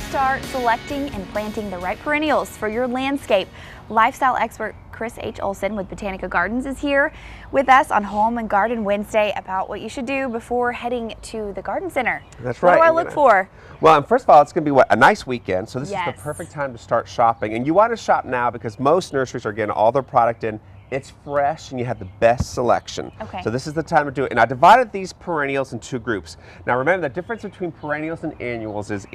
start selecting and planting the right perennials for your landscape. Lifestyle expert Chris H. Olson with Botanica Gardens is here with us on Home and Garden Wednesday about what you should do before heading to the garden center. That's right. What do I look for? Well, first of all, it's going to be a nice weekend, so this is Yes. the perfect time to start shopping. And you want to shop now because most nurseries are getting all their product in. It's fresh and you have the best selection. Okay. So this is the time to do it. And I divided these perennials in two groups. Now remember, the difference between perennials and annuals is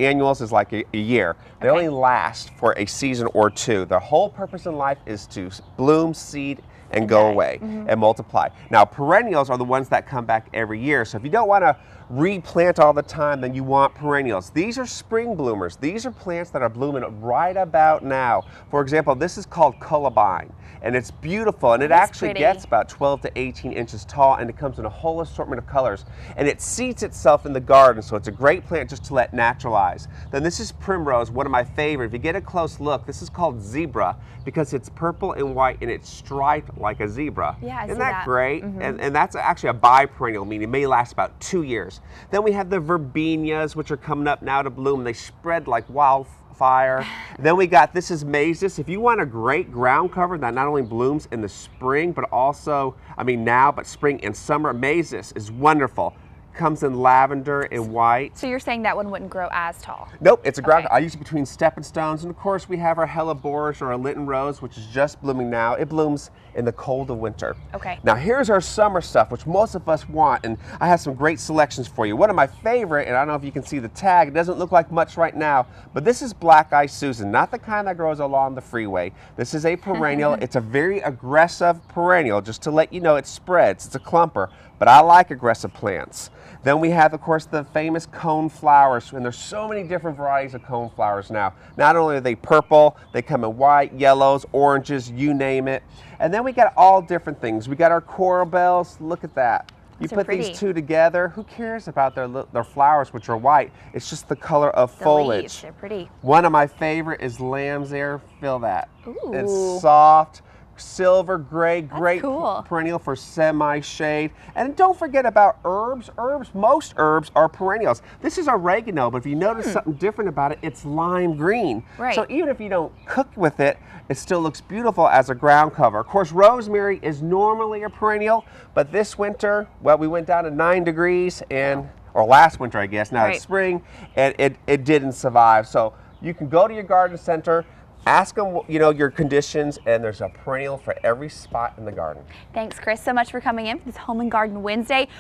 like a year. They Okay. only last for a season or two. The whole purpose in life is to bloom, seed, and go die. away and multiply. Now perennials are the ones that come back every year. So if you don't want to replant all the time, then you want perennials. These are spring bloomers. These are plants that are blooming right about now. For example, this is called Columbine, and it's beautiful, and it actually pretty. gets about 12 to 18 inches tall, and it comes in a whole assortment of colors, and it seeds itself in the garden, so it's a great plant just to let naturalize. Then this is Primrose, one of my favorite. If you get a close look, this is called Zebra because it's purple and white and it's striped like a zebra. Yeah, I Isn't see that that. great? And that's actually a biperennial, meaning it may last about 2 years. Then we have the Verbenias, which are coming up now to bloom. They spread like wildfire. Then we got, this is Mazis. If you want a great ground cover that not only blooms in the spring, but also, now, but spring and summer, Mazis is wonderful. Comes in lavender and white. So you're saying that one wouldn't grow as tall? Nope, it's a ground. Okay. I use it between stepping stones, and of course we have our hellebores or our Litten rose, which is just blooming now. It blooms in the cold of winter. Okay. Now here's our summer stuff, which most of us want, and I have some great selections for you. One of my favorite, and I don't know if you can see the tag, it doesn't look like much right now, but this is Black Eye Susan, not the kind that grows along the freeway. This is a perennial. It's a very aggressive perennial, just to let you know it spreads. It's a clumper, but I like aggressive plants. Then we have, of course, the famous cone flowers, and there's so many different varieties of cone flowers now. Not only are they purple, they come in white, yellows, oranges, you name it. And then we got all different things. We got our coral bells. Look at that. You Those are put these pretty. two together, who cares about their flowers, which are white? It's just the color of The foliage. leaves, they're pretty. One of my favorite is lamb's ear. Feel that. Ooh. It's soft, silver gray, great cool. perennial for semi-shade. And don't forget about herbs. Most herbs are perennials. This is oregano, but if you notice something different about it, it's lime green. Right. So even if you don't cook with it, it still looks beautiful as a ground cover. Of course, rosemary is normally a perennial, but this winter, well, we went down to 9 degrees or last winter, I guess, now Right. it's spring, and it didn't survive. So you can go to your garden center, ask them, your conditions, and there's a perennial for every spot in the garden. Thanks, Chris, so much for coming in for this Home and Garden Wednesday.